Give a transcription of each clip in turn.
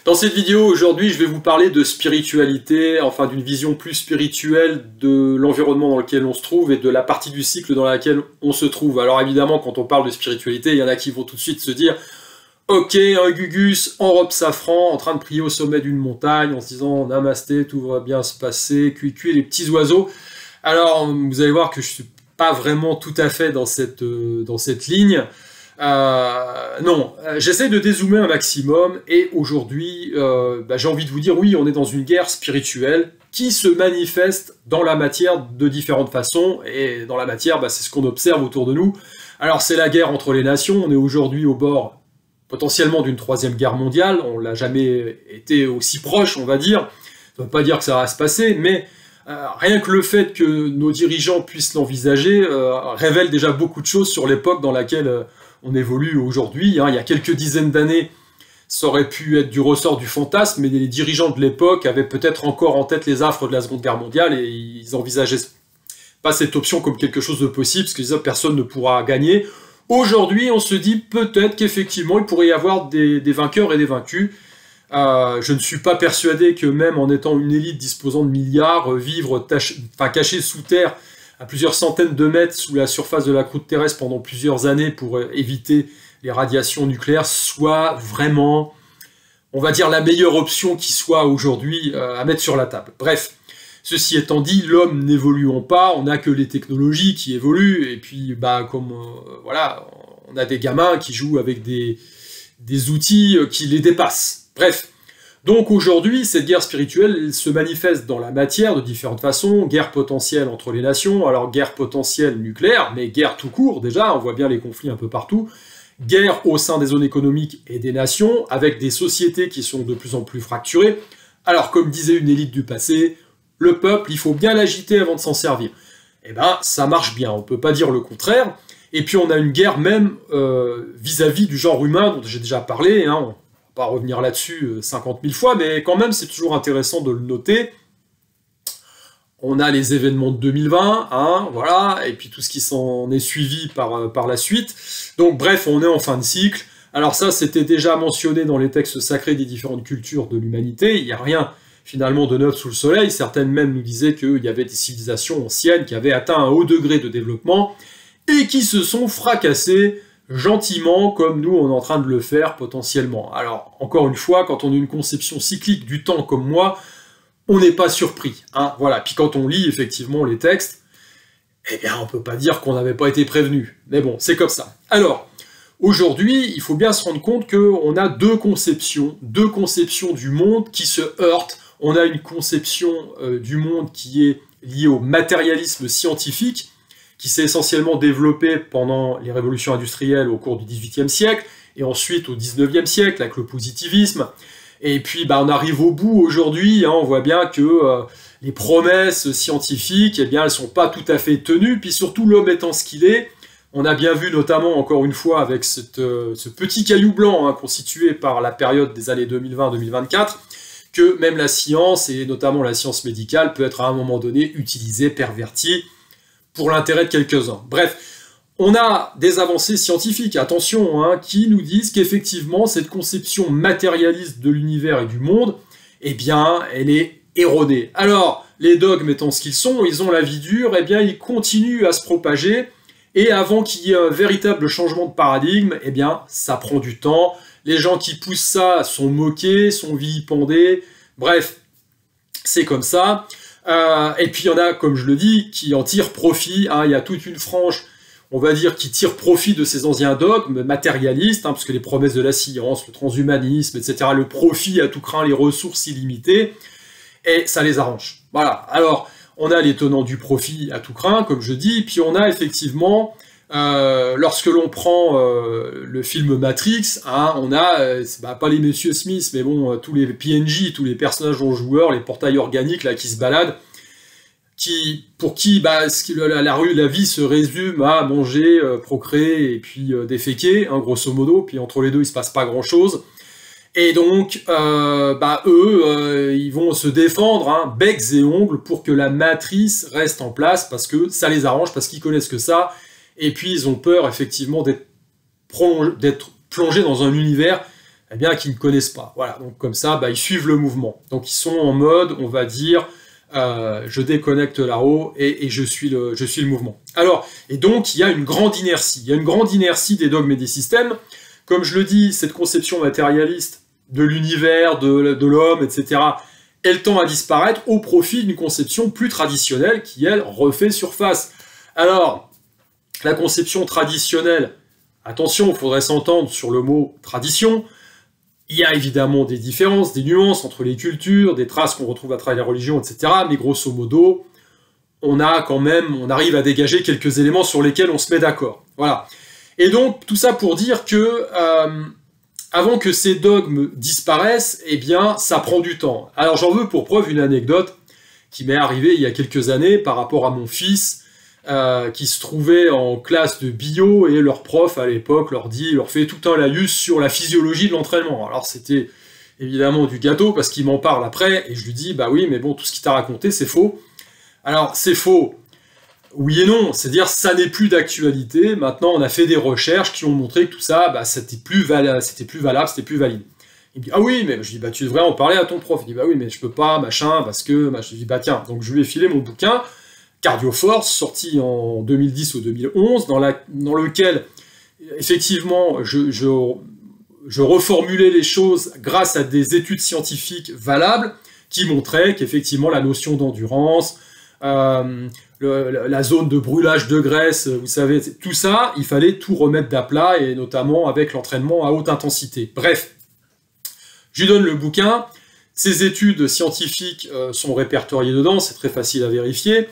Dans cette vidéo, aujourd'hui, je vais vous parler de spiritualité, enfin d'une vision plus spirituelle de l'environnement dans lequel on se trouve et de la partie du cycle dans laquelle on se trouve. Alors évidemment, quand on parle de spiritualité, il y en a qui vont tout de suite se dire « Ok, un Gugus en robe safran, en train de prier au sommet d'une montagne, en se disant « Namasté, tout va bien se passer, cuit les petits oiseaux ». Alors, vous allez voir que je suis pas vraiment tout à fait dans cette ligne. Non, j'essaie de dézoomer un maximum, et aujourd'hui, j'ai envie de vous dire, oui, on est dans une guerre spirituelle qui se manifeste dans la matière de différentes façons, et dans la matière, c'est ce qu'on observe autour de nous. Alors c'est la guerre entre les nations, on est aujourd'hui au bord potentiellement d'une troisième guerre mondiale, on l'a jamais été aussi proche, on va dire, ça ne veut pas dire que ça va se passer, mais rien que le fait que nos dirigeants puissent l'envisager révèle déjà beaucoup de choses sur l'époque dans laquelle on évolue aujourd'hui. Il y a quelques dizaines d'années, ça aurait pu être du ressort du fantasme, mais les dirigeants de l'époque avaient peut-être encore en tête les affres de la Seconde Guerre mondiale et ils envisageaient pas cette option comme quelque chose de possible, parce que personne ne pourra gagner. Aujourd'hui, on se dit peut-être qu'effectivement, il pourrait y avoir des vainqueurs et des vaincus. Je ne suis pas persuadé que même en étant une élite disposant de milliards, vivre caché sous terre à plusieurs centaines de mètres sous la surface de la croûte terrestre pendant plusieurs années pour éviter les radiations nucléaires soit vraiment, on va dire, la meilleure option qui soit aujourd'hui à mettre sur la table. Bref, ceci étant dit, l'homme n'évoluant pas, on n'a que les technologies qui évoluent, et puis voilà, on a des gamins qui jouent avec des outils qui les dépassent. Bref. Donc aujourd'hui, cette guerre spirituelle elle se manifeste dans la matière de différentes façons, guerre potentielle entre les nations, alors guerre potentielle nucléaire, mais guerre tout court déjà, on voit bien les conflits un peu partout, guerre au sein des zones économiques et des nations, avec des sociétés qui sont de plus en plus fracturées. Alors comme disait une élite du passé, le peuple, il faut bien l'agiter avant de s'en servir. Eh ben, ça marche bien, on peut pas dire le contraire, et puis on a une guerre même vis-à-vis du genre humain, dont j'ai déjà parlé, pas revenir là-dessus 50 000 fois, mais quand même, c'est toujours intéressant de le noter. On a les événements de 2020, voilà, et puis tout ce qui s'en est suivi par la suite. Donc bref, on est en fin de cycle. Alors ça, c'était déjà mentionné dans les textes sacrés des différentes cultures de l'humanité. Il n'y a rien, finalement, de neuf sous le soleil. Certaines même nous disaient qu'il y avait des civilisations anciennes qui avaient atteint un haut degré de développement et qui se sont fracassées gentiment, comme nous, on est en train de le faire potentiellement. Alors, encore une fois, quand on a une conception cyclique du temps comme moi, on n'est pas surpris. Voilà. Puis quand on lit effectivement les textes, eh bien, on peut pas dire qu'on n'avait pas été prévenu. Mais bon, c'est comme ça. Alors, aujourd'hui, il faut bien se rendre compte qu'on a deux conceptions du monde qui se heurtent. On a une conception du monde qui est liée au matérialisme scientifique, qui s'est essentiellement développé pendant les révolutions industrielles au cours du XVIIIe siècle, et ensuite au XIXe siècle, avec le positivisme. Et puis on arrive au bout aujourd'hui, on voit bien que les promesses scientifiques, elles ne sont pas tout à fait tenues, puis surtout l'homme étant ce qu'il est, on a bien vu notamment, encore une fois, avec ce petit caillou blanc constitué par la période des années 2020-2024, que même la science, et notamment la science médicale, peut être à un moment donné utilisée, pervertie, pour l'intérêt de quelques-uns. Bref, on a des avancées scientifiques, attention, qui nous disent qu'effectivement, cette conception matérialiste de l'univers et du monde, eh bien, elle est erronée. Alors, les dogmes étant ce qu'ils sont, ils ont la vie dure, eh bien, ils continuent à se propager, et avant qu'il y ait un véritable changement de paradigme, eh bien, ça prend du temps, les gens qui poussent ça sont moqués, sont vilipendés, bref, c'est comme ça. Et puis il y en a, comme je le dis, qui en tirent profit. Il y a toute une frange, on va dire, qui tire profit de ces anciens dogmes matérialistes, parce que les promesses de la science, le transhumanisme, etc., le profit à tout craint, les ressources illimitées, et ça les arrange. Voilà. Alors, on a les tenants du profit à tout craint, comme je dis, puis on a effectivement, lorsque l'on prend le film Matrix, on a, pas les Messieurs Smith, mais bon, tous les PNJ, tous les personnages non joueurs, les portails organiques là qui se baladent, pour qui la vie se résume à manger, procréer et puis déféquer, grosso modo, puis entre les deux il se passe pas grand chose. Et donc, eux, ils vont se défendre, becs et ongles, pour que la matrice reste en place, parce que ça les arrange, parce qu'ils connaissent que ça, et puis ils ont peur, effectivement, d'être plongés dans un univers eh bien, qui ne connaissent pas. Voilà, donc comme ça, bah, ils suivent le mouvement. Donc ils sont en mode, on va dire, je déconnecte là-haut et je suis le mouvement. Alors, et donc, il y a une grande inertie. Il y a une grande inertie des dogmes et des systèmes. Comme je le dis, cette conception matérialiste de l'univers, de l'homme, etc., elle tend à disparaître au profit d'une conception plus traditionnelle qui, elle, refait surface. Alors, la conception traditionnelle, attention, il faudrait s'entendre sur le mot « tradition », il y a évidemment des différences, des nuances entre les cultures, des traces qu'on retrouve à travers les religions, etc., mais grosso modo, on arrive à dégager quelques éléments sur lesquels on se met d'accord. Voilà. Et donc, tout ça pour dire que avant que ces dogmes disparaissent, eh bien, ça prend du temps. Alors, j'en veux pour preuve une anecdote qui m'est arrivée il y a quelques années par rapport à mon fils, qui se trouvait en classe de bio, et leur prof, à l'époque, leur fait tout un laïus sur la physiologie de l'entraînement. Alors, c'était évidemment du gâteau, parce qu'il m'en parle après, et je lui dis, bah oui, mais bon, tout ce qu'il t'a raconté, c'est faux. Alors, c'est faux. Oui et non, c'est-à-dire ça n'est plus d'actualité. Maintenant, on a fait des recherches qui ont montré que tout ça, bah, c'était plus valable, c'était plus valide. Il me dit, ah oui, mais je dis, bah tu devrais en parler à ton prof. Il dit, bah oui, mais je peux pas, machin, parce que... Je dis, bah tiens, donc je lui ai filé mon bouquin, Cardio Force, sorti en 2010 ou 2011, dans lequel, effectivement, je reformulais les choses grâce à des études scientifiques valables qui montraient qu'effectivement, la notion d'endurance... la zone de brûlage de graisse, vous savez, tout ça, il fallait tout remettre d'aplat, et notamment avec l'entraînement à haute intensité. Bref, je lui donne le bouquin, ces études scientifiques sont répertoriées dedans, c'est très facile à vérifier,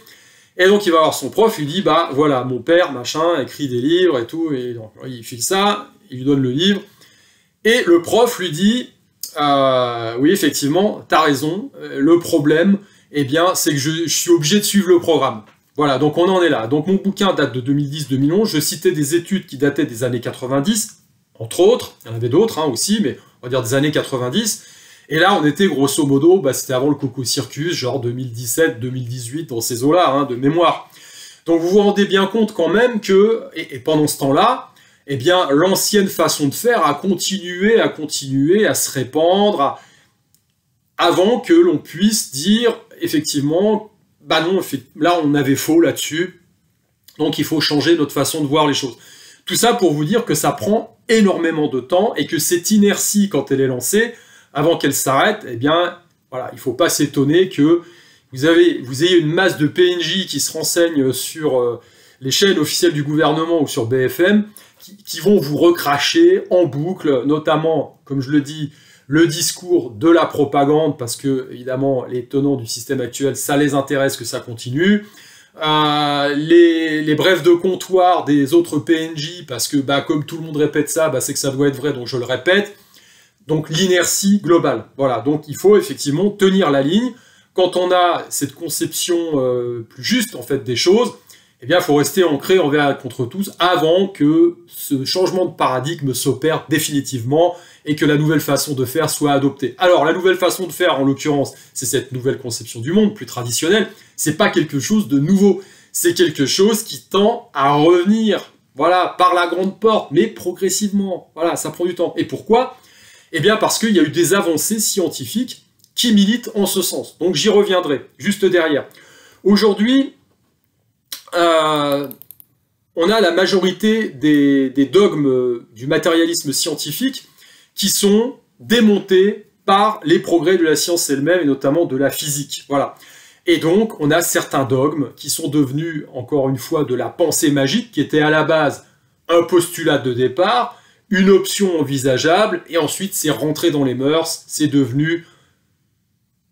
et donc il va voir son prof, il lui dit, bah voilà, mon père, machin, écrit des livres et tout, et donc il file ça, il lui donne le livre, et le prof lui dit, oui, effectivement, t'as raison, le problème, eh bien, c'est que je suis obligé de suivre le programme. Voilà, donc on en est là. Donc mon bouquin date de 2010-2011, je citais des études qui dataient des années 90, entre autres, il y en avait d'autres aussi, mais on va dire des années 90, et là on était grosso modo, bah, c'était avant le Coco Circus, genre 2017-2018, dans ces eaux-là, de mémoire. Donc vous vous rendez bien compte quand même que, et pendant ce temps-là, eh bien, l'ancienne façon de faire a continué à se répandre, avant que l'on puisse dire, effectivement, bah non, là on avait faux là-dessus, donc il faut changer notre façon de voir les choses. Tout ça pour vous dire que ça prend énormément de temps, et que cette inertie, quand elle est lancée, avant qu'elle s'arrête, eh bien, voilà, il ne faut pas s'étonner que vous ayez une masse de PNJ qui se renseignent sur les chaînes officielles du gouvernement ou sur BFM, qui vont vous recracher en boucle, notamment, comme je le dis, le discours de la propagande, parce que, évidemment, les tenants du système actuel, ça les intéresse que ça continue. Les brefs de comptoir des autres PNJ, parce que, bah, comme tout le monde répète ça, bah, c'est que ça doit être vrai, donc je le répète. Donc, l'inertie globale. Voilà, donc il faut effectivement tenir la ligne. Quand on a cette conception plus juste, en fait, des choses, eh bien, il faut rester ancré envers et contre tous avant que ce changement de paradigme s'opère définitivement et que la nouvelle façon de faire soit adoptée. Alors, la nouvelle façon de faire, en l'occurrence, c'est cette nouvelle conception du monde, plus traditionnelle. C'est pas quelque chose de nouveau. C'est quelque chose qui tend à revenir, voilà, par la grande porte, mais progressivement. Voilà, ça prend du temps. Et pourquoi? Eh bien, parce qu'il y a eu des avancées scientifiques qui militent en ce sens. Donc, j'y reviendrai, juste derrière. Aujourd'hui, on a la majorité des dogmes du matérialisme scientifique qui sont démontés par les progrès de la science elle-même, et notamment de la physique. Voilà. Et donc, on a certains dogmes qui sont devenus, encore une fois, de la pensée magique, qui était à la base un postulat de départ, une option envisageable, et ensuite c'est rentré dans les mœurs, c'est devenu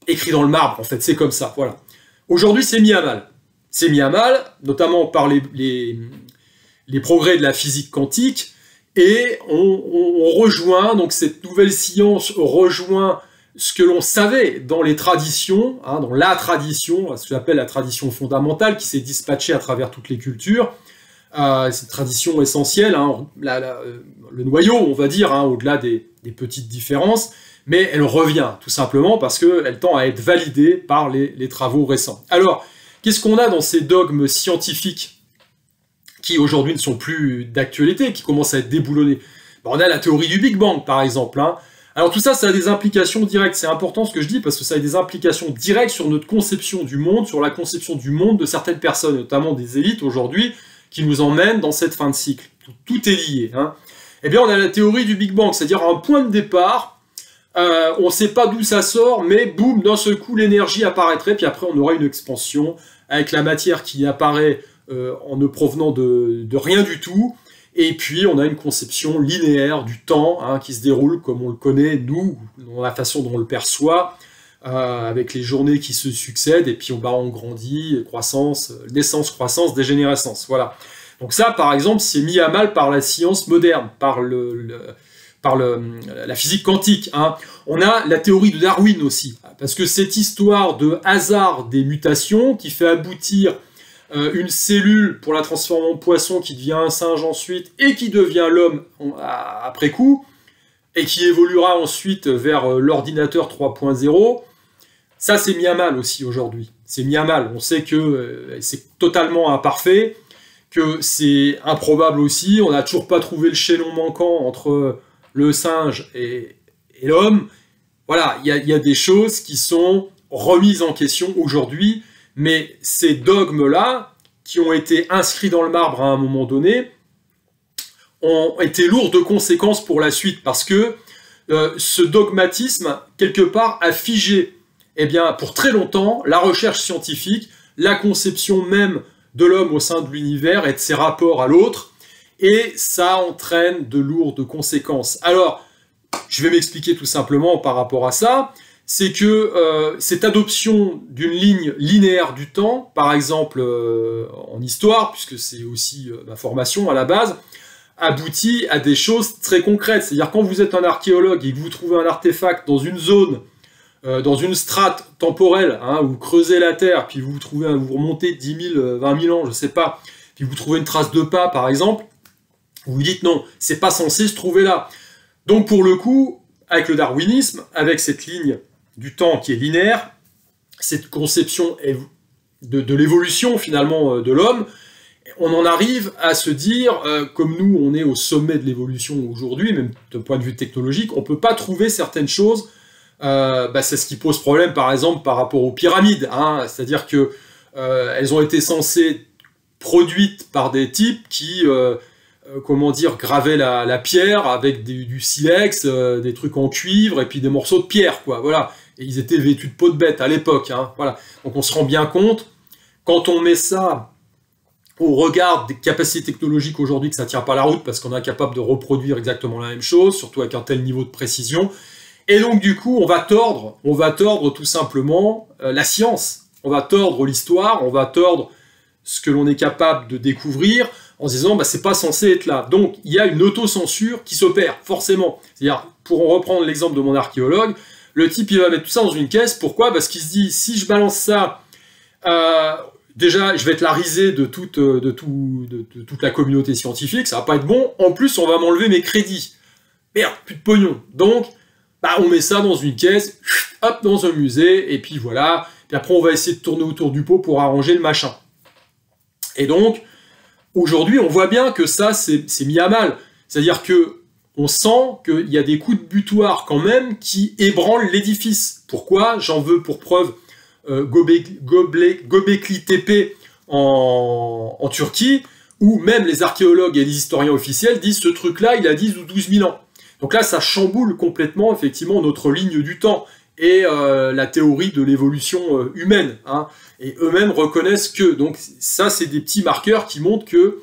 écrit dans le marbre, en fait, c'est comme ça, voilà. Aujourd'hui, c'est mis à mal. C'est mis à mal, notamment par les progrès de la physique quantique, et on rejoint, donc cette nouvelle science rejoint ce que l'on savait dans les traditions, dans la tradition, ce que j'appelle la tradition fondamentale, qui s'est dispatchée à travers toutes les cultures, cette tradition essentielle, le noyau, on va dire, au-delà des petites différences, mais elle revient, tout simplement, parce qu'elle tend à être validée par les travaux récents. Alors, qu'est-ce qu'on a dans ces dogmes scientifiques qui aujourd'hui ne sont plus d'actualité, qui commencent à être déboulonnés? On a la théorie du Big Bang, par exemple. Alors tout ça, ça a des implications directes. C'est important ce que je dis parce que ça a des implications directes sur notre conception du monde, sur la conception du monde de certaines personnes, notamment des élites aujourd'hui, qui nous emmènent dans cette fin de cycle. Tout est lié. Hein. Eh bien, on a la théorie du Big Bang, c'est-à-dire un point de départ, on ne sait pas d'où ça sort, mais boum, d'un seul coup, l'énergie apparaîtrait, puis après, on aura une expansion avec la matière qui apparaît en ne provenant de rien du tout. Et puis, on a une conception linéaire du temps hein, qui se déroule comme on le connaît, nous, dans la façon dont on le perçoit, avec les journées qui se succèdent, et puis on grandit, croissance, naissance, croissance, dégénérescence. Voilà. Donc ça, par exemple, c'est mis à mal par la science moderne, par la physique quantique. Hein. On a la théorie de Darwin aussi, parce que cette histoire de hasard des mutations qui fait aboutir une cellule pour la transformer en poisson qui devient un singe ensuite et qui devient l'homme après coup et qui évoluera ensuite vers l'ordinateur 3.0, ça c'est mis à mal aussi aujourd'hui. C'est mis à mal. On sait que c'est totalement imparfait, que c'est improbable aussi. On n'a toujours pas trouvé le chaînon manquant entre le singe et l'homme. Voilà, il y a des choses qui sont remises en question aujourd'hui. Mais ces dogmes-là, qui ont été inscrits dans le marbre à un moment donné, ont été lourds de conséquences pour la suite, parce que ce dogmatisme, quelque part, a figé, eh bien, pour très longtemps, la recherche scientifique, la conception même de l'homme au sein de l'univers et de ses rapports à l'autre, et ça entraîne de lourdes conséquences. Alors, je vais m'expliquer tout simplement par rapport à ça. C'est que cette adoption d'une ligne linéaire du temps, par exemple en histoire, puisque c'est aussi ma formation à la base, aboutit à des choses très concrètes. C'est-à-dire quand vous êtes un archéologue et que vous trouvez un artefact dans une zone, dans une strate temporelle, hein, vous creusez la Terre, puis vous remontez 10 000, 20 000 ans, je ne sais pas, puis vous trouvez une trace de pas, par exemple, vous vous dites non, c'est pas censé se trouver là. Donc pour le coup, avec le darwinisme, avec cette ligne du temps qui est linéaire, cette conception de l'évolution finalement de l'homme, on en arrive à se dire, comme nous on est au sommet de l'évolution aujourd'hui, même d'un point de vue technologique, on ne peut pas trouver certaines choses, c'est ce qui pose problème par exemple par rapport aux pyramides, hein, c'est-à-dire que elles ont été censées produites par des types qui gravaient la pierre avec du silex, des trucs en cuivre et puis des morceaux de pierre, quoi, voilà. Et ils étaient vêtus de peau de bête à l'époque, hein, voilà. Donc on se rend bien compte, quand on met ça au regard des capacités technologiques aujourd'hui, que ça ne tient pas la route, parce qu'on est incapable de reproduire exactement la même chose, surtout avec un tel niveau de précision. Et donc du coup, on va tordre tout simplement la science, on va tordre l'histoire, on va tordre ce que l'on est capable de découvrir, en se disant, c'est pas censé être là. Donc, il y a une autocensure qui s'opère, forcément. C'est-à-dire, pour reprendre l'exemple de mon archéologue, le type, il va mettre tout ça dans une caisse. Pourquoi? Parce qu'il se dit, si je balance ça, déjà, je vais être la risée de toute la communauté scientifique, ça va pas être bon. En plus, on va m'enlever mes crédits. Merde, plus de pognon. Donc, on met ça dans une caisse, hop, dans un musée, et puis voilà. Puis après, on va essayer de tourner autour du pot pour arranger le machin. Et donc, aujourd'hui, on voit bien que ça, c'est mis à mal. C'est-à-dire que on sent qu'il y a des coups de butoir quand même qui ébranlent l'édifice. Pourquoi? J'en veux pour preuve Göbekli Tepe en Turquie, où même les archéologues et les historiens officiels disent ce truc-là, il a 10 ou 12 000 ans. Donc là, ça chamboule complètement, effectivement, notre ligne du temps et la théorie de l'évolution humaine. Hein. Et eux-mêmes reconnaissent que, donc ça, c'est des petits marqueurs qui montrent que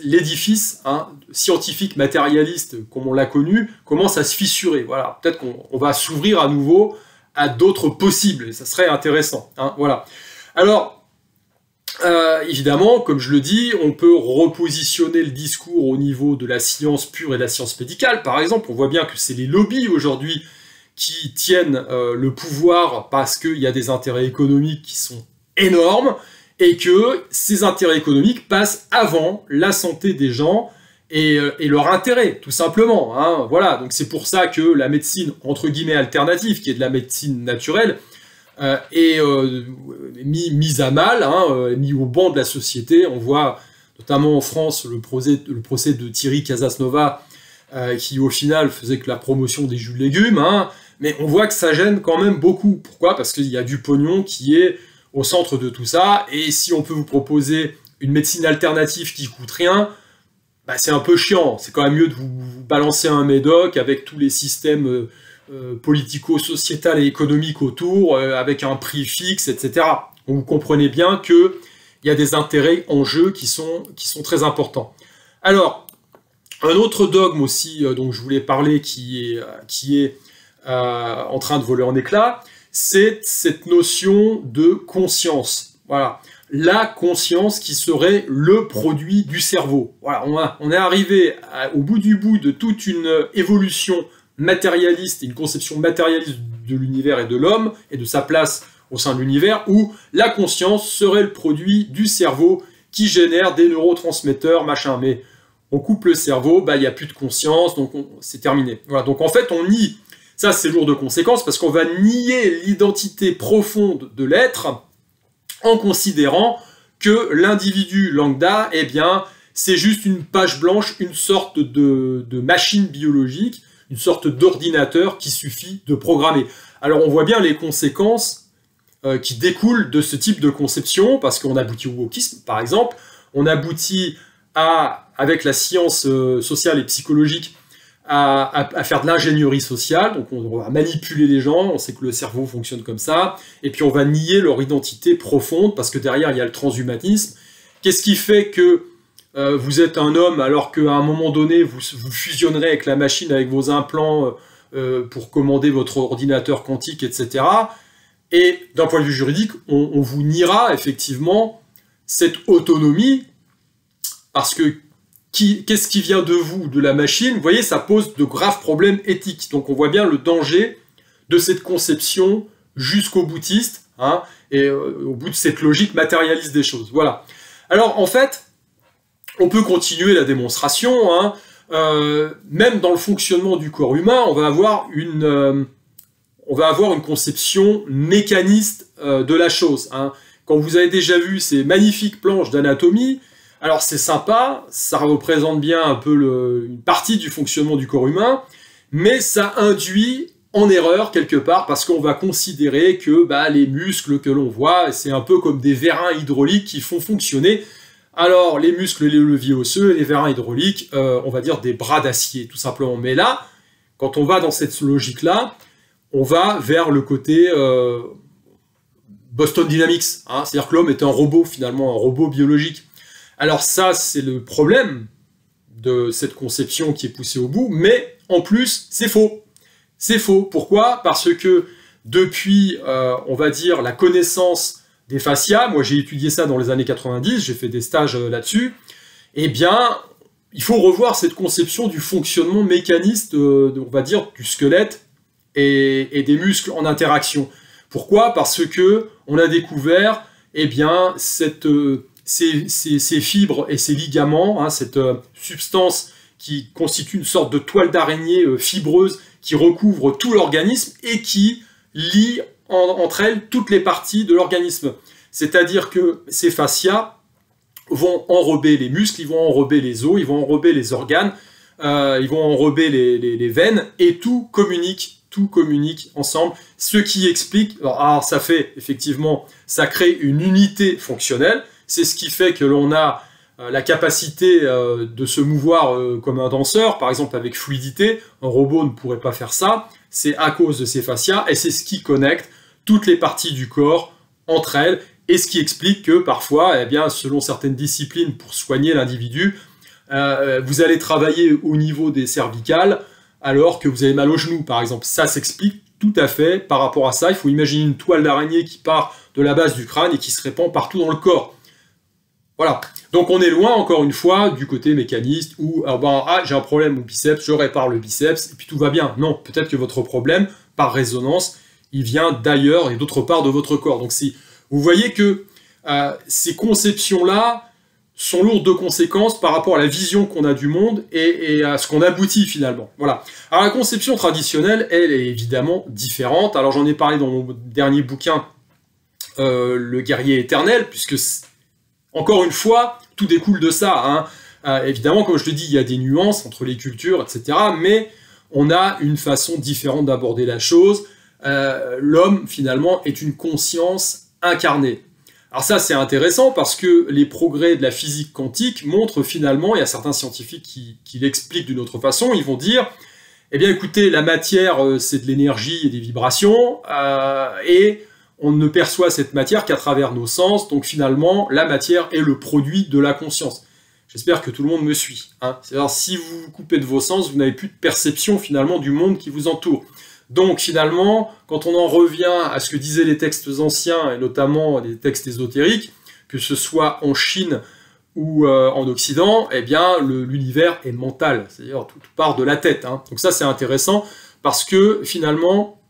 l'édifice scientifique matérialiste, comme on l'a connu, commence à se fissurer. Voilà, peut-être qu'on va s'ouvrir à nouveau à d'autres possibles, et ça serait intéressant. Hein, voilà. Alors, évidemment, comme je le dis, on peut repositionner le discours au niveau de la science pure et de la science médicale. Par exemple, on voit bien que c'est les lobbies aujourd'hui qui tiennent le pouvoir parce qu'il y a des intérêts économiques qui sont énormes et que ces intérêts économiques passent avant la santé des gens et leur intérêt, tout simplement. Hein. Voilà, donc c'est pour ça que la médecine, entre guillemets, alternative, qui est de la médecine naturelle, est mise à mal, mis au banc de la société. On voit notamment en France le procès de Thierry Casasnova, qui au final faisait que la promotion des jus de légumes, hein, mais on voit que ça gêne quand même beaucoup. Pourquoi? Parce qu'il y a du pognon qui est au centre de tout ça, et si on peut vous proposer une médecine alternative qui coûte rien, bah c'est un peu chiant. C'est quand même mieux de vous balancer un médoc avec tous les systèmes politico-sociétal et économique autour, avec un prix fixe, etc. Donc vous comprenez bien qu'il y a des intérêts en jeu qui sont très importants. Alors, un autre dogme aussi dont je voulais parler qui est en train de voler en éclats, c'est cette notion de conscience. Voilà. La conscience qui serait le produit du cerveau. Voilà, on est arrivé au bout du bout de toute une évolution matérialiste, une conception matérialiste de l'univers et de l'homme, et de sa place au sein de l'univers, où la conscience serait le produit du cerveau qui génère des neurotransmetteurs, machin. Mais on coupe le cerveau, bah, il n'y a plus de conscience, donc c'est terminé. Voilà, donc en fait, on nie, ça c'est lourd de conséquences, parce qu'on va nier l'identité profonde de l'être, en considérant que l'individu lambda, eh bien, c'est juste une page blanche, une sorte de machine biologique, une sorte d'ordinateur qui suffit de programmer. Alors on voit bien les conséquences qui découlent de ce type de conception, parce qu'on aboutit au wokisme, par exemple, on aboutit avec la science sociale et psychologique, à faire de l'ingénierie sociale, donc on va manipuler les gens, on sait que le cerveau fonctionne comme ça, et puis on va nier leur identité profonde, parce que derrière il y a le transhumanisme. Qu'est-ce qui fait que vous êtes un homme, alors qu'à un moment donné, vous fusionnerez avec la machine, avec vos implants, pour commander votre ordinateur quantique, etc. Et d'un point de vue juridique, on vous niera effectivement cette autonomie, parce que qu'est-ce qui vient de vous, de la machine? Vous voyez, ça pose de graves problèmes éthiques. Donc on voit bien le danger de cette conception jusqu'au boutiste, hein, et au bout de cette logique matérialiste des choses. Voilà. Alors en fait, on peut continuer la démonstration, hein, même dans le fonctionnement du corps humain, on va avoir une conception mécaniste de la chose. Hein. Quand vous avez déjà vu ces magnifiques planches d'anatomie, alors c'est sympa, ça représente bien un peu une partie du fonctionnement du corps humain, mais ça induit en erreur quelque part, parce qu'on va considérer que les muscles que l'on voit, c'est un peu comme des vérins hydrauliques qui font fonctionner. Alors les muscles, les leviers osseux, et les vérins hydrauliques, on va dire des bras d'acier tout simplement. Mais là, quand on va dans cette logique-là, on va vers le côté Boston Dynamics, hein, c'est-à-dire que l'homme est un robot finalement, un robot biologique. Alors ça, c'est le problème de cette conception qui est poussée au bout, mais en plus, c'est faux. C'est faux. Pourquoi? Parce que depuis, on va dire, la connaissance des fascias, moi j'ai étudié ça dans les années 90, j'ai fait des stages là-dessus, eh bien, il faut revoir cette conception du fonctionnement mécaniste, on va dire, du squelette et des muscles en interaction. Pourquoi? Parce que on a découvert, eh bien, ces fibres et ces ligaments, hein, cette substance qui constitue une sorte de toile d'araignée fibreuse qui recouvre tout l'organisme et qui lie entre elles toutes les parties de l'organisme. C'est-à-dire que ces fascias vont enrober les muscles, ils vont enrober les os, ils vont enrober les organes, ils vont enrober les veines, et tout communique ensemble, ce qui explique, alors ça fait effectivement, ça crée une unité fonctionnelle, c'est ce qui fait que l'on a la capacité de se mouvoir comme un danseur, par exemple avec fluidité. Un robot ne pourrait pas faire ça, c'est à cause de ces fascias, et c'est ce qui connecte toutes les parties du corps entre elles, et ce qui explique que parfois, eh bien, selon certaines disciplines, pour soigner l'individu, vous allez travailler au niveau des cervicales, alors que vous avez mal au genou, par exemple. Ça s'explique tout à fait par rapport à ça. Il faut imaginer une toile d'araignée qui part de la base du crâne et qui se répand partout dans le corps. Voilà. Donc on est loin, encore une fois, du côté mécaniste où j'ai un problème au biceps, je répare le biceps, et puis tout va bien. Non, peut-être que votre problème, par résonance, il vient d'ailleurs et d'autre part de votre corps. Donc vous voyez que ces conceptions-là sont lourdes de conséquences par rapport à la vision qu'on a du monde et à ce qu'on aboutit finalement. Voilà. Alors la conception traditionnelle, elle est évidemment différente. Alors j'en ai parlé dans mon dernier bouquin, Le guerrier éternel, puisque encore une fois, tout découle de ça. Hein. Évidemment, comme je le dis, il y a des nuances entre les cultures, etc. Mais on a une façon différente d'aborder la chose. L'homme, finalement, est une conscience incarnée. Alors ça, c'est intéressant parce que les progrès de la physique quantique montrent finalement, il y a certains scientifiques qui l'expliquent d'une autre façon, ils vont dire, eh bien écoutez, la matière, c'est de l'énergie et des vibrations, et on ne perçoit cette matière qu'à travers nos sens, donc finalement, la matière est le produit de la conscience. J'espère que tout le monde me suit. Hein. C'est-à-dire, si vous vous coupez de vos sens, vous n'avez plus de perception finalement du monde qui vous entoure. Donc finalement, quand on en revient à ce que disaient les textes anciens, et notamment les textes ésotériques, que ce soit en Chine ou en Occident, eh bien l'univers est mental, c'est-à-dire tout part de la tête. Hein. Donc ça c'est intéressant, parce que finalement,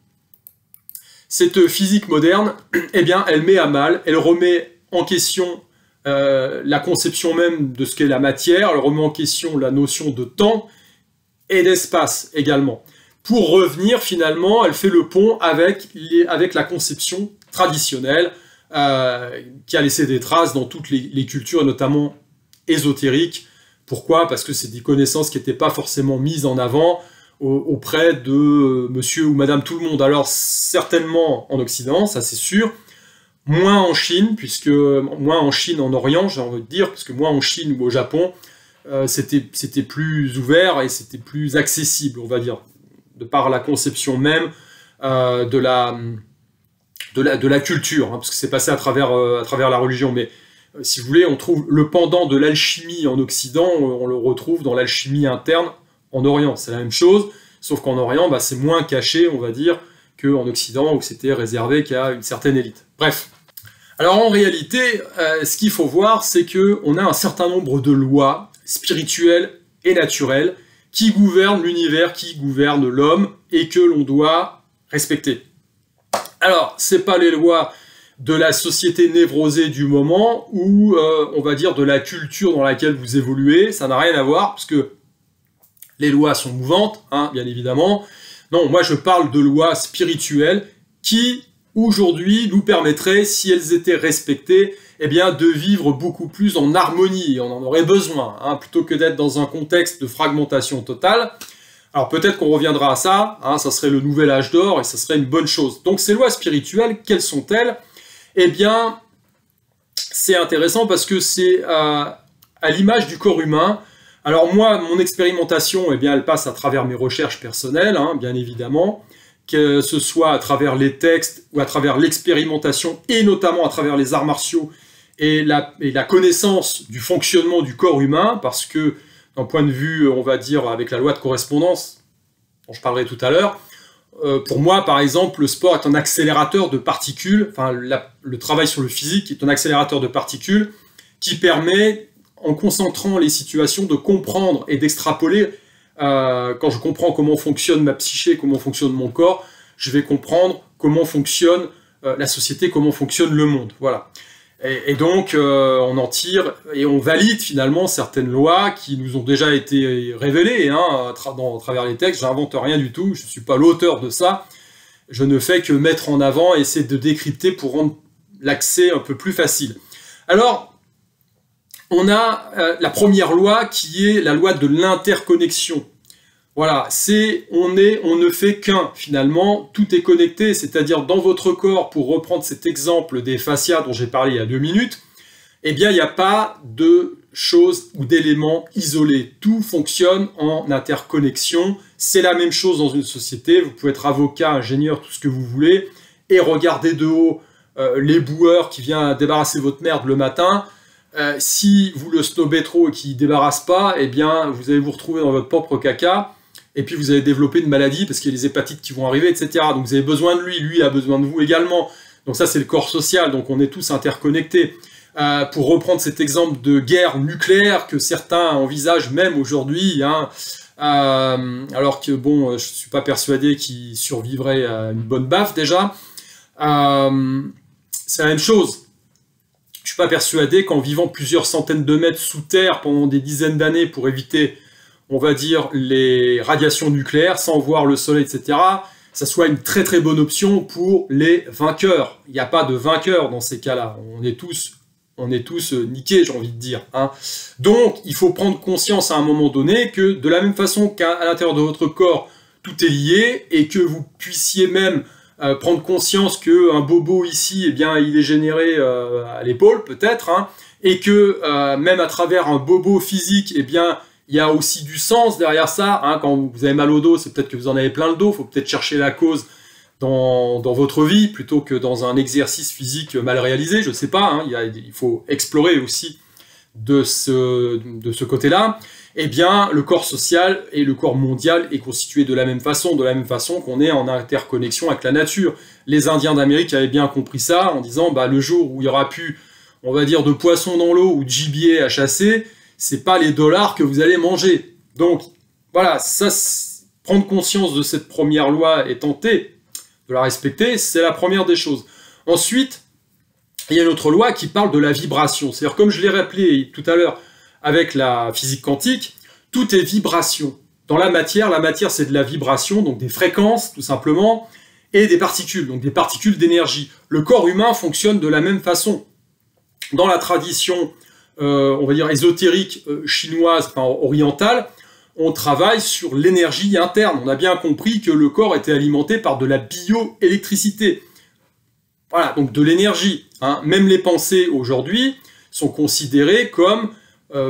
cette physique moderne, eh bien elle met à mal, elle remet en question la conception même de ce qu'est la matière, elle remet en question la notion de temps et d'espace également. Pour revenir, finalement, elle fait le pont avec la conception traditionnelle qui a laissé des traces dans toutes les cultures, et notamment ésotériques. Pourquoi? Parce que c'est des connaissances qui n'étaient pas forcément mises en avant auprès de monsieur ou madame tout le monde. Alors, certainement en Occident, ça c'est sûr, moins en Chine, moins en Chine, en Orient, j'ai envie de dire, parce que moins en Chine ou au Japon, c'était plus ouvert et c'était plus accessible, on va dire, de par la conception même de la culture, hein, parce que c'est passé à travers la religion. Mais si vous voulez, on trouve le pendant de l'alchimie en Occident, on le retrouve dans l'alchimie interne en Orient. C'est la même chose, sauf qu'en Orient, bah, c'est moins caché, on va dire, qu'en Occident, où c'était réservé qu'à une certaine élite. Bref. Alors en réalité, ce qu'il faut voir, c'est qu'on a un certain nombre de lois spirituelles et naturelles qui gouverne l'univers, qui gouverne l'homme, et que l'on doit respecter. Alors, c'est pas les lois de la société névrosée du moment, ou on va dire de la culture dans laquelle vous évoluez, ça n'a rien à voir, parce que les lois sont mouvantes, hein, bien évidemment. Non, moi je parle de lois spirituelles qui, aujourd'hui, nous permettraient, si elles étaient respectées, eh bien, de vivre beaucoup plus en harmonie, on en aurait besoin, hein, plutôt que d'être dans un contexte de fragmentation totale. Alors peut-être qu'on reviendra à ça, hein, ça serait le nouvel âge d'or, et ça serait une bonne chose. Donc ces lois spirituelles, quelles sont-elles? Eh bien, c'est intéressant parce que c'est à l'image du corps humain. Alors moi, mon expérimentation, eh bien, elle passe à travers mes recherches personnelles, hein, bien évidemment, que ce soit à travers les textes ou à travers l'expérimentation, et notamment à travers les arts martiaux, et la connaissance du fonctionnement du corps humain, parce que d'un point de vue, on va dire, avec la loi de correspondance, dont je parlerai tout à l'heure, pour moi, par exemple, le sport est un accélérateur de particules, enfin, le travail sur le physique est un accélérateur de particules qui permet, en concentrant les situations, de comprendre et d'extrapoler. Quand je comprends comment fonctionne ma psyché, comment fonctionne mon corps, je vais comprendre comment fonctionne la société, comment fonctionne le monde. Voilà. Et donc, on en tire et on valide finalement certaines lois qui nous ont déjà été révélées, hein, à travers les textes. J'invente rien du tout, je ne suis pas l'auteur de ça. Je ne fais que mettre en avant et essayer de décrypter pour rendre l'accès un peu plus facile. Alors, on a la première loi qui est la loi de l'interconnexion. Voilà, on ne fait qu'un, finalement, tout est connecté, c'est-à-dire dans votre corps, pour reprendre cet exemple des fascias dont j'ai parlé il y a 2 minutes, eh bien, il n'y a pas de choses ou d'éléments isolés. Tout fonctionne en interconnexion. C'est la même chose dans une société. Vous pouvez être avocat, ingénieur, tout ce que vous voulez, et regarder de haut les boueurs qui viennent débarrasser votre merde le matin. Si vous le snobez trop et qu'il ne débarrasse pas, eh bien, vous allez vous retrouver dans votre propre caca. Et puis vous allez développer une maladie parce qu'il y a les hépatites qui vont arriver, etc. Donc vous avez besoin de lui, lui a besoin de vous également. Donc ça c'est le corps social, donc on est tous interconnectés. Pour reprendre cet exemple de guerre nucléaire que certains envisagent même aujourd'hui, hein, alors que bon, je ne suis pas persuadé qu'il survivrait à une bonne baffe déjà, c'est la même chose. Je ne suis pas persuadé qu'en vivant plusieurs centaines de mètres sous terre pendant des dizaines d'années pour éviter, on va dire, les radiations nucléaires, sans voir le soleil, etc., ça soit une très très bonne option pour les vainqueurs. Il n'y a pas de vainqueurs dans ces cas-là. on est tous niqués, j'ai envie de dire. Hein. Donc, il faut prendre conscience à un moment donné que de la même façon qu'à l'intérieur de votre corps, tout est lié, et que vous puissiez même prendre conscience qu'un bobo ici, eh bien, il est généré à l'épaule, peut-être, hein, et que même à travers un bobo physique, eh bien, il y a aussi du sens derrière ça. Hein. Quand vous avez mal au dos, c'est peut-être que vous en avez plein le dos, il faut peut-être chercher la cause dans votre vie, plutôt que dans un exercice physique mal réalisé, je ne sais pas, hein, il faut explorer aussi de ce côté-là. Eh bien, le corps social et le corps mondial est constitué de la même façon qu'on est en interconnexion avec la nature. Les Indiens d'Amérique avaient bien compris ça, en disant, bah, le jour où il y aura plus, on va dire, de poissons dans l'eau ou de gibier à chasser, c'est pas les dollars que vous allez manger. Donc, voilà, ça, prendre conscience de cette première loi et tenter de la respecter, c'est la première des choses. Ensuite, il y a une autre loi qui parle de la vibration. C'est-à-dire, comme je l'ai rappelé tout à l'heure avec la physique quantique, tout est vibration. Dans la matière c'est de la vibration, donc des fréquences, tout simplement, et des particules, donc des particules d'énergie. Le corps humain fonctionne de la même façon. Dans la tradition, on va dire, ésotérique chinoise, enfin orientale, on travaille sur l'énergie interne. On a bien compris que le corps était alimenté par de la bioélectricité. Voilà, donc de l'énergie. Hein. Même les pensées aujourd'hui sont considérées comme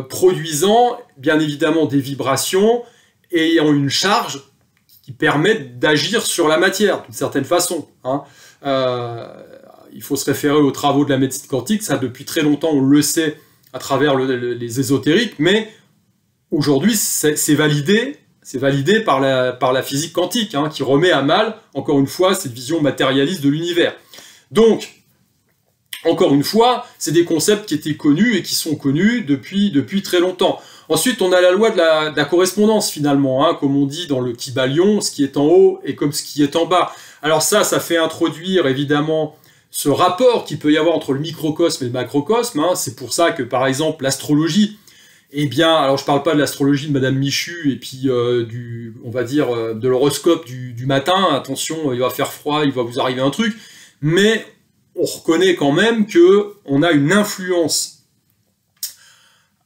produisant bien évidemment des vibrations et ayant une charge qui permettent d'agir sur la matière d'une certaine façon. Hein. Il faut se référer aux travaux de la médecine quantique, ça depuis très longtemps on le sait à travers les ésotériques, mais aujourd'hui c'est validé par la physique quantique, hein, qui remet à mal, encore une fois, cette vision matérialiste de l'univers. Donc, encore une fois, c'est des concepts qui étaient connus et qui sont connus depuis très longtemps. Ensuite, on a la loi de la correspondance, finalement, hein, comme on dit dans le Kybalion, ce qui est en haut est comme ce qui est en bas. Alors ça fait introduire, évidemment, ce rapport qu'il peut y avoir entre le microcosme et le macrocosme. Hein. C'est pour ça que, par exemple, l'astrologie, eh bien, alors je parle pas de l'astrologie de Madame Michu et puis on va dire, de l'horoscope du matin, attention, il va faire froid, il va vous arriver un truc, mais on reconnaît quand même qu'on a une influence,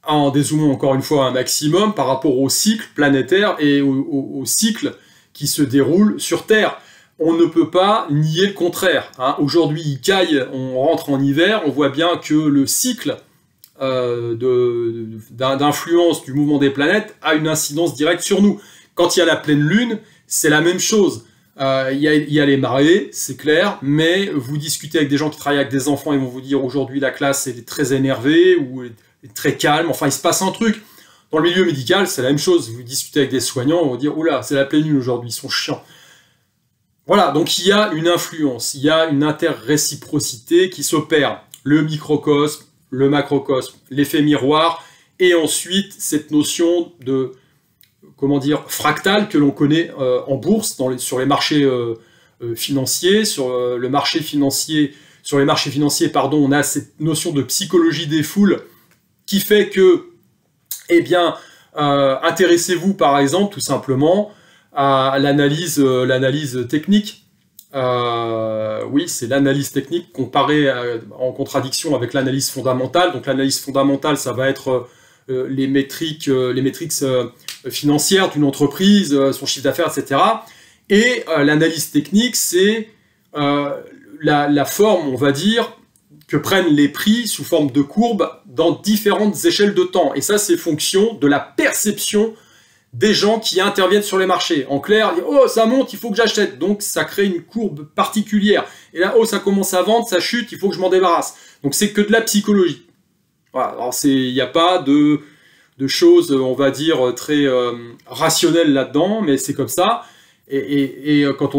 en dézoomant encore une fois un maximum, par rapport au cycle planétaire et au cycle qui se déroule sur Terre. On ne peut pas nier le contraire. Hein. Aujourd'hui, il caille, on rentre en hiver, on voit bien que le cycle d'influence du mouvement des planètes a une incidence directe sur nous. Quand il y a la pleine lune, c'est la même chose. Il y a les marées, c'est clair, mais vous discutez avec des gens qui travaillent avec des enfants, ils vont vous dire aujourd'hui la classe est très énervée ou est très calme, enfin il se passe un truc. Dans le milieu médical, c'est la même chose, vous discutez avec des soignants, ils vont dire oula, c'est la pleine lune aujourd'hui, ils sont chiants. Voilà, donc il y a une influence, il y a une interréciprocité qui s'opère. Le microcosme, le macrocosme, l'effet miroir, et ensuite cette notion de, comment dire, fractal que l'on connaît en bourse, sur les marchés financiers, sur les marchés financiers, pardon, on a cette notion de psychologie des foules qui fait que, eh bien, intéressez-vous par exemple tout simplement à l'analyse technique. Oui, c'est l'analyse technique comparée en contradiction avec l'analyse fondamentale. Donc l'analyse fondamentale, ça va être les métriques financières d'une entreprise, son chiffre d'affaires, etc. Et l'analyse technique, c'est la forme, on va dire, que prennent les prix sous forme de courbes dans différentes échelles de temps. Et ça, c'est fonction de la perception des gens qui interviennent sur les marchés. En clair, oh, ça monte, il faut que j'achète. Donc, ça crée une courbe particulière. Et là, oh, ça commence à vendre, ça chute, il faut que je m'en débarrasse. Donc, c'est que de la psychologie. Voilà. Alors, il n'y a pas de choses, on va dire, très rationnelles là-dedans, mais c'est comme ça. Et quand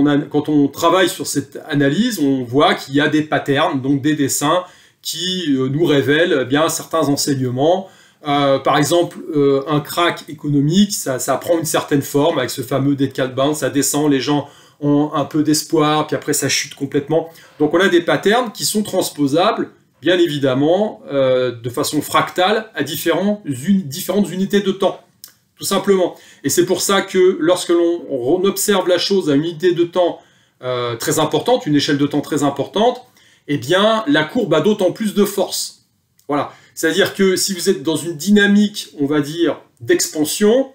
on travaille sur cette analyse, on voit qu'il y a des patterns, donc des dessins qui nous révèlent bien certains enseignements. Par exemple, un crack économique, ça prend une certaine forme avec ce fameux dead-cat bounce, ça descend, les gens ont un peu d'espoir, puis après ça chute complètement. Donc on a des patterns qui sont transposables, bien évidemment, de façon fractale à différentes unités de temps, tout simplement. Et c'est pour ça que lorsque l'on observe la chose à une unité de temps très importante, une échelle de temps très importante, eh bien la courbe a d'autant plus de force. Voilà. C'est-à-dire que si vous êtes dans une dynamique, on va dire, d'expansion,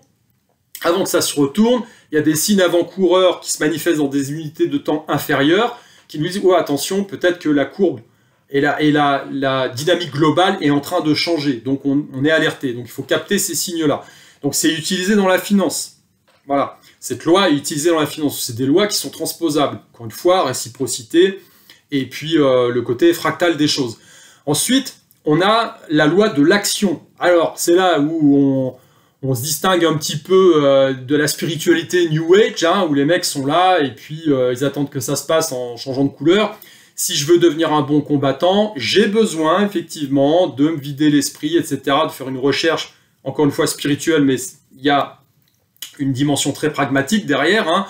avant que ça se retourne, il y a des signes avant-coureurs qui se manifestent dans des unités de temps inférieures, qui nous disent « Oh, attention, peut-être que la courbe et la dynamique globale est en train de changer. » Donc, on est alerté. Donc, il faut capter ces signes-là. Donc, c'est utilisé dans la finance. Voilà. Cette loi est utilisée dans la finance. C'est des lois qui sont transposables. Encore une fois, réciprocité, et puis le côté fractal des choses. Ensuite, on a la loi de l'action. Alors, c'est là où on se distingue un petit peu de la spiritualité New Age, hein, où les mecs sont là, et puis ils attendent que ça se passe en changeant de couleur. Si je veux devenir un bon combattant, j'ai besoin, effectivement, de me vider l'esprit, etc., de faire une recherche, encore une fois, spirituelle, mais il y a une dimension très pragmatique derrière, hein,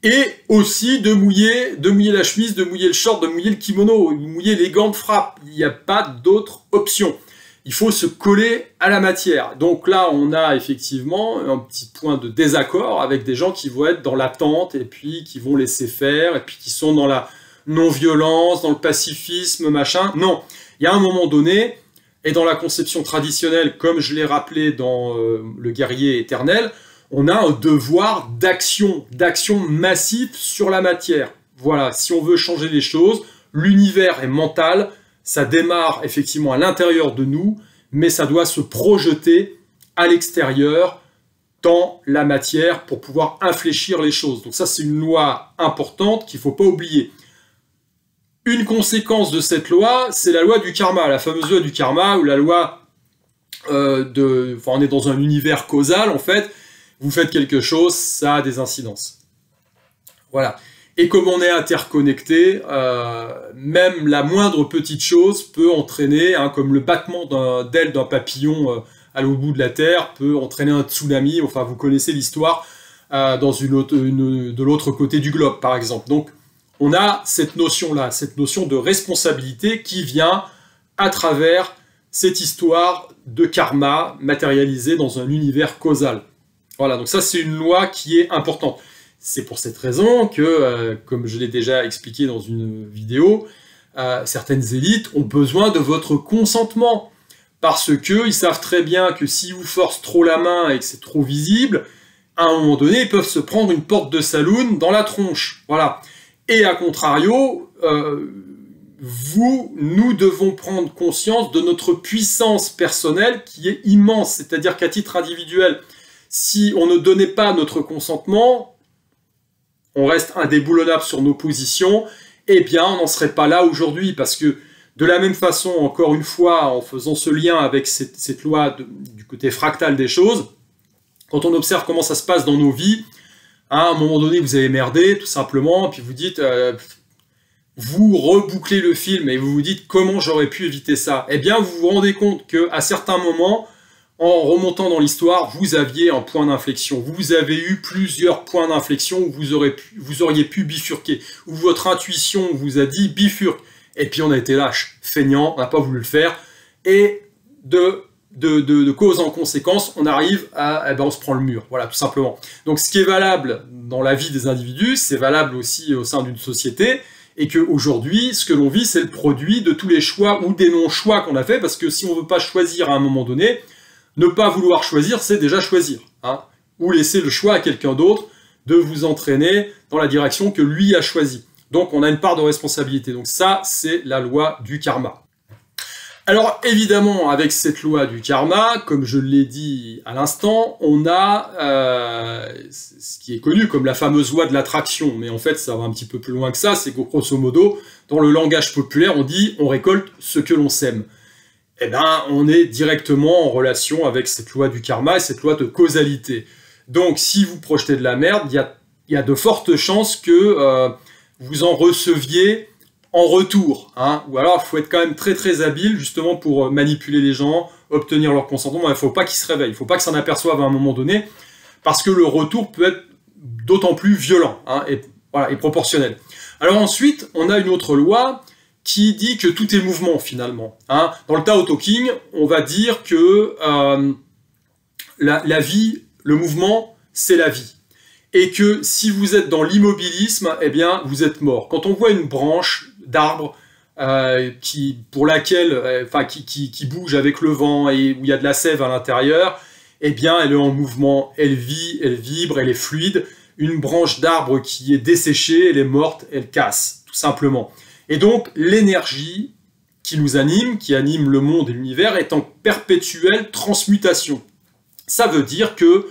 et aussi de mouiller la chemise, de mouiller le short, de mouiller le kimono, de mouiller les gants de frappe. Il n'y a pas d'autre option. Il faut se coller à la matière. Donc là, on a effectivement un petit point de désaccord avec des gens qui vont être dans l'attente, et puis qui vont laisser faire, et puis qui sont dans la non-violence, dans le pacifisme, machin. Non, il y a un moment donné, et dans la conception traditionnelle, comme je l'ai rappelé dans le guerrier éternel, on a un devoir d'action massive sur la matière. Voilà, si on veut changer les choses, l'univers est mental, ça démarre effectivement à l'intérieur de nous, mais ça doit se projeter à l'extérieur dans la matière pour pouvoir infléchir les choses. Donc ça, c'est une loi importante qu'il ne faut pas oublier. Une conséquence de cette loi, c'est la loi du karma, la fameuse loi du karma, ou la loi enfin, on est dans un univers causal, en fait. Vous faites quelque chose, ça a des incidences. Voilà. Et comme on est interconnecté, même la moindre petite chose peut entraîner, hein, comme le battement d'aile d'un papillon à l'autre bout de la Terre, peut entraîner un tsunami. Enfin, vous connaissez l'histoire de l'autre côté du globe, par exemple. Donc, on a cette notion-là, cette notion de responsabilité qui vient à travers cette histoire de karma matérialisée dans un univers causal. Voilà, donc ça, c'est une loi qui est importante. C'est pour cette raison que, comme je l'ai déjà expliqué dans une vidéo, certaines élites ont besoin de votre consentement. Parce qu'ils savent très bien que si vous forcez trop la main et que c'est trop visible, à un moment donné, ils peuvent se prendre une porte de saloon dans la tronche. Voilà. Et à contrario, nous devons prendre conscience de notre puissance personnelle qui est immense. C'est-à-dire qu'à titre individuel, si on ne donnait pas notre consentement, on reste indéboulonnable sur nos positions, eh bien, on n'en serait pas là aujourd'hui, parce que de la même façon, encore une fois, en faisant ce lien avec cette loi du côté fractal des choses, quand on observe comment ça se passe dans nos vies, à un moment donné, vous avez merdé, tout simplement, et puis vous dites, vous rebouclez le film, et vous vous dites, comment j'aurais pu éviter ça? Eh bien, vous vous rendez compte qu'à certains moments, en remontant dans l'histoire, vous aviez un point d'inflexion. Vous avez eu plusieurs points d'inflexion où vous auriez pu bifurquer, où votre intuition vous a dit bifurque. Et puis on a été lâche, feignant, on n'a pas voulu le faire. Et de cause en conséquence, on arrive à... on se prend le mur, voilà, tout simplement. Donc ce qui est valable dans la vie des individus, c'est valable aussi au sein d'une société, et qu'aujourd'hui, ce que l'on vit, c'est le produit de tous les choix ou des non-choix qu'on a fait, parce que si on ne veut pas choisir à un moment donné, ne pas vouloir choisir, c'est déjà choisir, hein, ou laisser le choix à quelqu'un d'autre de vous entraîner dans la direction que lui a choisie. Donc on a une part de responsabilité. Donc ça, c'est la loi du karma. Alors évidemment, avec cette loi du karma, comme je l'ai dit à l'instant, on a ce qui est connu comme la fameuse loi de l'attraction. Mais en fait, ça va un petit peu plus loin que ça. C'est que grosso modo, dans le langage populaire, on dit « on récolte ce que l'on sème ». Eh bien, on est directement en relation avec cette loi du karma et cette loi de causalité. Donc, si vous projetez de la merde, il y a de fortes chances que vous en receviez en retour. Hein. Ou alors, il faut être quand même très très habile, justement, pour manipuler les gens, obtenir leur consentement. Il ne faut pas qu'ils se réveillent, il ne faut pas qu'ils s'en aperçoivent à un moment donné, parce que le retour peut être d'autant plus violent, hein, et proportionnel. Alors ensuite, on a une autre loi qui dit que tout est mouvement, finalement. Hein. Dans le Tao Te Ching, on va dire que la vie, le mouvement, c'est la vie. Et que si vous êtes dans l'immobilisme, eh bien, vous êtes mort. Quand on voit une branche d'arbre pour laquelle, qui bouge avec le vent et où il y a de la sève à l'intérieur, eh bien, elle est en mouvement, elle vit, elle vibre, elle est fluide. Une branche d'arbre qui est desséchée, elle est morte, elle casse, tout simplement. Et donc, l'énergie qui nous anime, qui anime le monde et l'univers, est en perpétuelle transmutation. Ça veut dire que,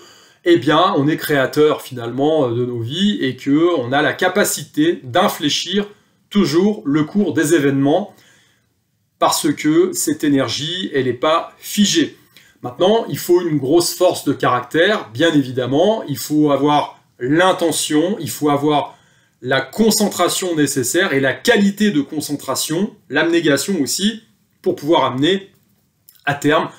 eh bien, on est créateur, finalement, de nos vies, et qu'on a la capacité d'infléchir toujours le cours des événements, parce que cette énergie, elle n'est pas figée. Maintenant, il faut une grosse force de caractère, bien évidemment, il faut avoir l'intention, il faut avoir la concentration nécessaire et la qualité de concentration, l'abnégation aussi, pour pouvoir amener à terme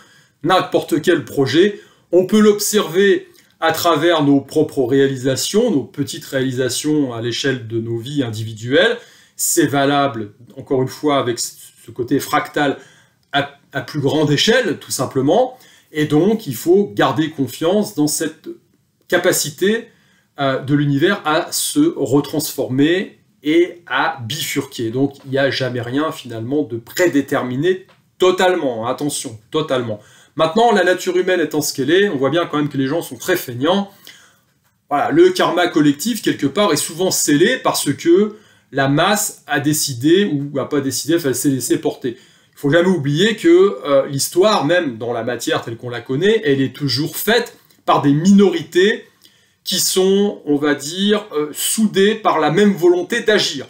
n'importe quel projet. On peut l'observer à travers nos propres réalisations, nos petites réalisations à l'échelle de nos vies individuelles. C'est valable, encore une fois, avec ce côté fractal à plus grande échelle, tout simplement. Et donc, il faut garder confiance dans cette capacité de l'univers à se retransformer et à bifurquer. Donc, il n'y a jamais rien, finalement, de prédéterminé totalement. Attention, totalement. Maintenant, la nature humaine étant ce qu'elle est, on voit bien quand même que les gens sont très feignants. Voilà, le karma collectif, quelque part, est souvent scellé parce que la masse a décidé, ou n'a pas décidé, enfin, elle s'est laissée porter. Il ne faut jamais oublier que l'histoire, même dans la matière telle qu'on la connaît, elle est toujours faite par des minorités qui sont, on va dire, soudées par la même volonté d'agir.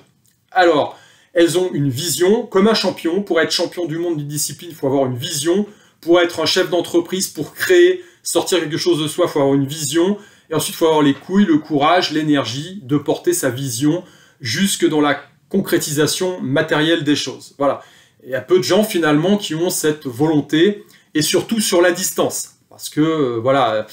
Alors, elles ont une vision, comme un champion. Pour être champion du monde d'une discipline, il faut avoir une vision. Pour être un chef d'entreprise, pour créer, sortir quelque chose de soi, il faut avoir une vision. Et ensuite, il faut avoir les couilles, le courage, l'énergie de porter sa vision jusque dans la concrétisation matérielle des choses. Voilà. Il y a peu de gens, finalement, qui ont cette volonté, et surtout sur la distance. Parce que, voilà,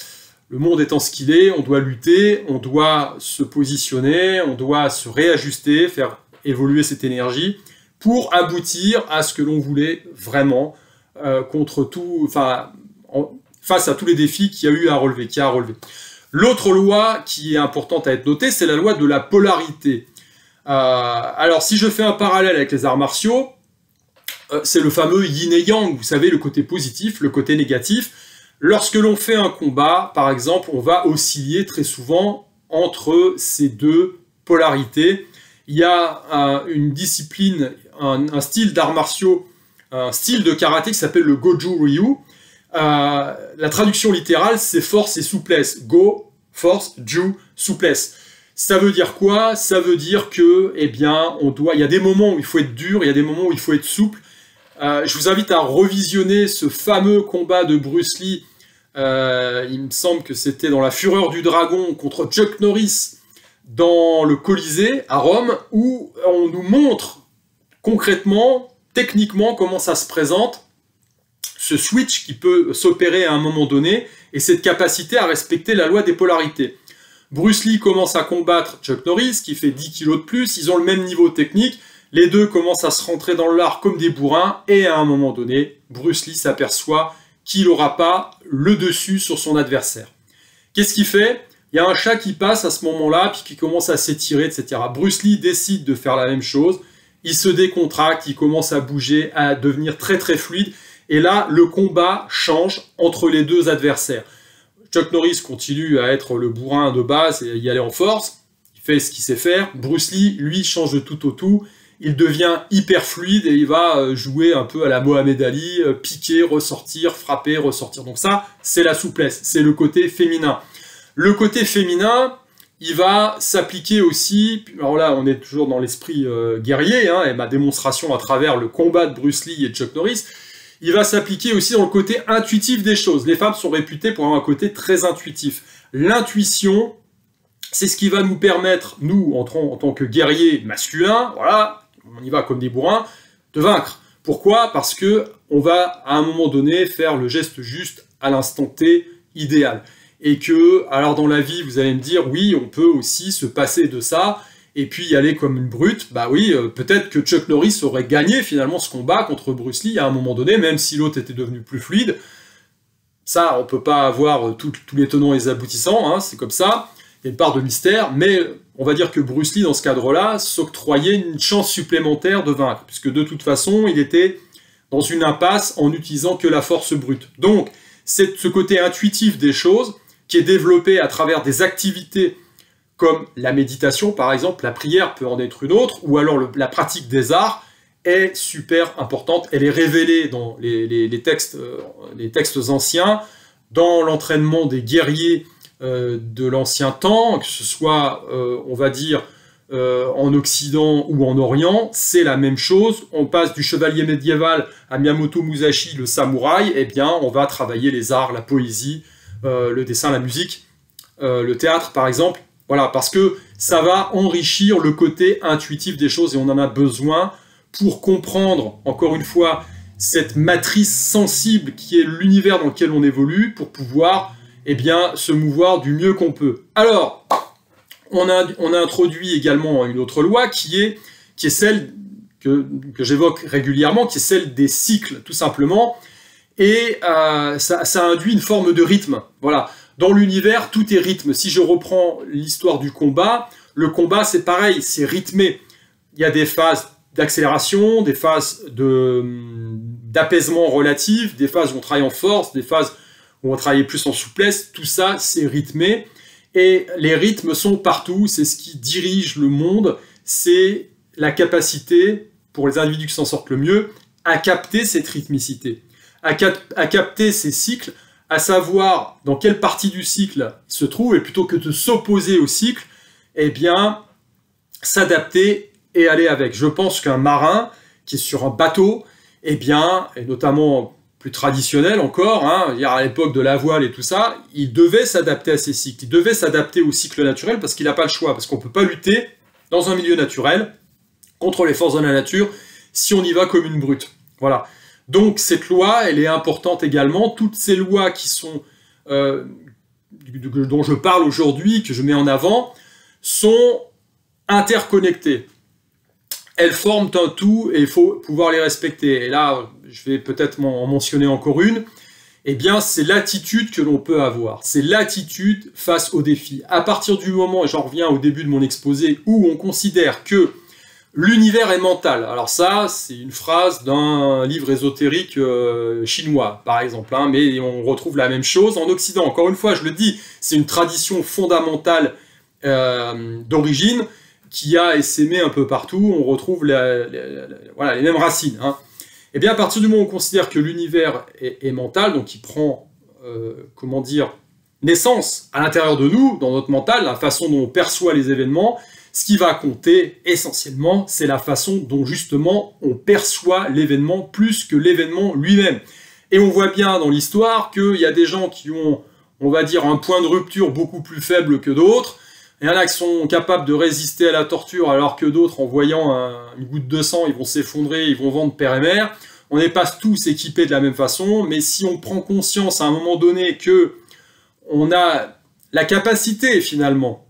le monde étant ce qu'il est, on doit lutter, on doit se positionner, on doit se réajuster, faire évoluer cette énergie, pour aboutir à ce que l'on voulait vraiment, contre tout, enfin, face à tous les défis qu'il y a eu à relever, L'autre loi qui est importante à être notée, c'est la loi de la polarité. Alors, si je fais un parallèle avec les arts martiaux, c'est le fameux yin et yang, vous savez, le côté positif, le côté négatif. Lorsque l'on fait un combat, par exemple, on va osciller très souvent entre ces deux polarités. Il y a une discipline, un style d'arts martiaux, un style de karaté qui s'appelle le Goju Ryu. La traduction littérale, c'est force et souplesse. Go, force, Ju, souplesse. Ça veut dire quoi? Ça veut dire que, eh bien, il y a des moments où il faut être dur, il y a des moments où il faut être souple. Je vous invite à revisionner ce fameux combat de Bruce Lee. Il me semble que c'était dans La Fureur du Dragon contre Chuck Norris dans le Colisée à Rome, où on nous montre concrètement, techniquement, comment ça se présente, ce switch qui peut s'opérer à un moment donné, et cette capacité à respecter la loi des polarités. Bruce Lee commence à combattre Chuck Norris, qui fait 10 kilos de plus, ils ont le même niveau technique, les deux commencent à se rentrer dans l'art comme des bourrins, et à un moment donné, Bruce Lee s'aperçoit qu'il n'aura pas le dessus sur son adversaire. Qu'est-ce qu'il fait? Il y a un chat qui passe à ce moment-là, puis qui commence à s'étirer, etc. Bruce Lee décide de faire la même chose, il se décontracte, il commence à bouger, à devenir très très fluide, et là, le combat change entre les deux adversaires. Chuck Norris continue à être le bourrin de base et y aller en force, il fait ce qu'il sait faire. Bruce Lee, lui, change de tout au tout, il devient hyper fluide et il va jouer un peu à la Mohamed Ali, piquer, ressortir, frapper, ressortir. Donc ça, c'est la souplesse, c'est le côté féminin. Le côté féminin, il va s'appliquer aussi, alors là, on est toujours dans l'esprit guerrier, hein, et ma démonstration à travers le combat de Bruce Lee et de Chuck Norris, il va s'appliquer aussi dans le côté intuitif des choses. Les femmes sont réputées pour avoir un côté très intuitif. L'intuition, c'est ce qui va nous permettre, nous, en tant que guerriers masculins, voilà, on y va comme des bourrins, de vaincre. Pourquoi? Parce que on va, à un moment donné, faire le geste juste à l'instant T idéal. Et que, alors dans la vie, vous allez me dire, oui, on peut aussi se passer de ça, et puis y aller comme une brute. Bah oui, peut-être que Chuck Norris aurait gagné finalement ce combat contre Bruce Lee à un moment donné, même si l'autre était devenu plus fluide. Ça, on peut pas avoir tous les tenants et les aboutissants, hein, c'est comme ça. Il y a une part de mystère, mais on va dire que Bruce Lee, dans ce cadre-là, s'octroyait une chance supplémentaire de vaincre, puisque de toute façon, il était dans une impasse en n'utilisant que la force brute. Donc, c'est ce côté intuitif des choses qui est développé à travers des activités comme la méditation, par exemple, la prière peut en être une autre, ou alors la pratique des arts est super importante. Elle est révélée dans les textes anciens, dans l'entraînement des guerriers de l'ancien temps, que ce soit, on va dire, en Occident ou en Orient, c'est la même chose. On passe du chevalier médiéval à Miyamoto Musashi, le samouraï, eh bien, on va travailler les arts, la poésie, le dessin, la musique, le théâtre, par exemple. Voilà, parce que ça va enrichir le côté intuitif des choses et on en a besoin pour comprendre, encore une fois, cette matrice sensible qui est l'univers dans lequel on évolue pour pouvoir, eh bien, se mouvoir du mieux qu'on peut. Alors, on a introduit également une autre loi qui est celle que j'évoque régulièrement, qui est celle des cycles, tout simplement, et ça induit une forme de rythme. Voilà. Dans l'univers, tout est rythme. Si je reprends l'histoire du combat, le combat, c'est pareil, c'est rythmé. Il y a des phases d'accélération, des phases d'apaisement relatif, des phases où on travaille en force, des phases où on travaille plus en souplesse. Tout ça, c'est rythmé. Et les rythmes sont partout. C'est ce qui dirige le monde. C'est la capacité, pour les individus qui s'en sortent le mieux, à capter cette rythmicité, à capter ces cycles, à savoir dans quelle partie du cycle il se trouve, et plutôt que de s'opposer au cycle, eh bien, s'adapter et aller avec. Je pense qu'un marin qui est sur un bateau, eh bien, et notamment plus traditionnel encore, hein, à l'époque de la voile et tout ça, il devait s'adapter à ces cycles, il devait s'adapter au cycle naturel parce qu'il n'a pas le choix, parce qu'on ne peut pas lutter dans un milieu naturel contre les forces de la nature si on y va comme une brute. Voilà. Donc cette loi, elle est importante également. Toutes ces lois qui sont dont je parle aujourd'hui, que je mets en avant, sont interconnectées. Elles forment un tout et il faut pouvoir les respecter. Et là, je vais peut-être en mentionner encore une. Eh bien, c'est l'attitude que l'on peut avoir. C'est l'attitude face aux défis. À partir du moment, et j'en reviens au début de mon exposé, où on considère que l'univers est mental. Alors ça, c'est une phrase d'un livre ésotérique chinois, par exemple, hein, mais on retrouve la même chose en Occident. Encore une fois, je le dis, c'est une tradition fondamentale d'origine qui a essaimé un peu partout. On retrouve voilà, les mêmes racines. Hein. Et bien, à partir du moment où on considère que l'univers est mental, donc il prend, comment dire, naissance à l'intérieur de nous, dans notre mental, la façon dont on perçoit les événements, ce qui va compter essentiellement, c'est la façon dont justement on perçoit l'événement plus que l'événement lui-même. Et on voit bien dans l'histoire qu'il y a des gens qui ont, on va dire, un point de rupture beaucoup plus faible que d'autres. Il y en a qui sont capables de résister à la torture alors que d'autres, en voyant une goutte de sang, ils vont s'effondrer, ils vont vendre père et mère. On n'est pas tous équipés de la même façon, mais si on prend conscience à un moment donné que on a la capacité finalement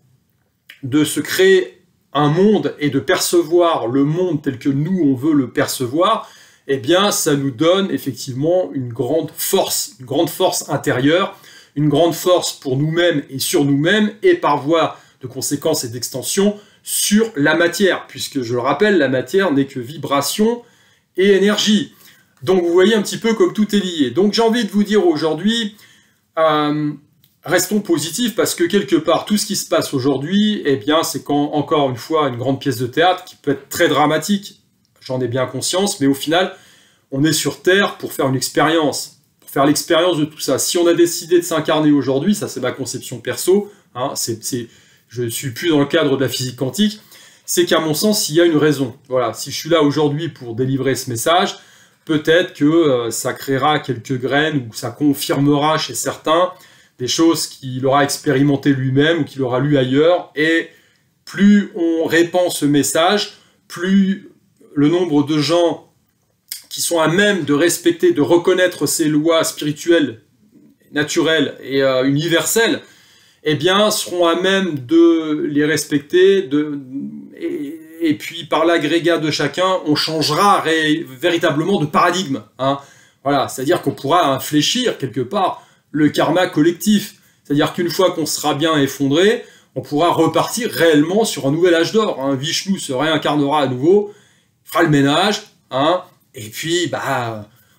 de se créer un monde et de percevoir le monde tel que nous, on veut le percevoir, eh bien, ça nous donne effectivement une grande force intérieure, une grande force pour nous-mêmes et sur nous-mêmes, et par voie de conséquence et d'extension, sur la matière, puisque, je le rappelle, la matière n'est que vibration et énergie. Donc, vous voyez un petit peu comme tout est lié. Donc, j'ai envie de vous dire aujourd'hui, restons positifs parce que quelque part, tout ce qui se passe aujourd'hui, eh bien, c'est encore une fois une grande pièce de théâtre qui peut être très dramatique. J'en ai bien conscience, mais au final, on est sur Terre pour faire une expérience, pour faire l'expérience de tout ça. Si on a décidé de s'incarner aujourd'hui, ça c'est ma conception perso, hein, je ne suis plus dans le cadre de la physique quantique, c'est qu'à mon sens, il y a une raison. Voilà, si je suis là aujourd'hui pour délivrer ce message, peut-être que ça créera quelques graines ou ça confirmera chez certains des choses qu'il aura expérimenté lui-même ou qu'il aura lu ailleurs, et plus on répand ce message, plus le nombre de gens qui sont à même de respecter, de reconnaître ces lois spirituelles, naturelles et universelles, eh bien, seront à même de les respecter, et puis par l'agrégat de chacun, on changera véritablement de paradigme. Hein. Voilà, c'est-à-dire qu'on pourra infléchir quelque part le karma collectif. C'est-à-dire qu'une fois qu'on sera bien effondré, on pourra repartir réellement sur un nouvel âge d'or. Hein. Vishnu se réincarnera à nouveau, fera le ménage, hein, et puis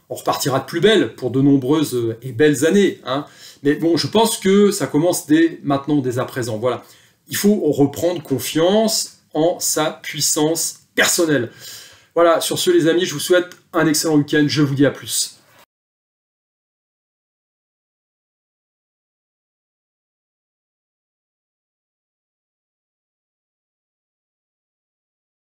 on repartira de plus belle pour de nombreuses et belles années. Hein. Mais bon, je pense que ça commence dès maintenant, dès à présent. Voilà. Il faut reprendre confiance en sa puissance personnelle. Voilà, sur ce les amis, je vous souhaite un excellent week-end, je vous dis à plus.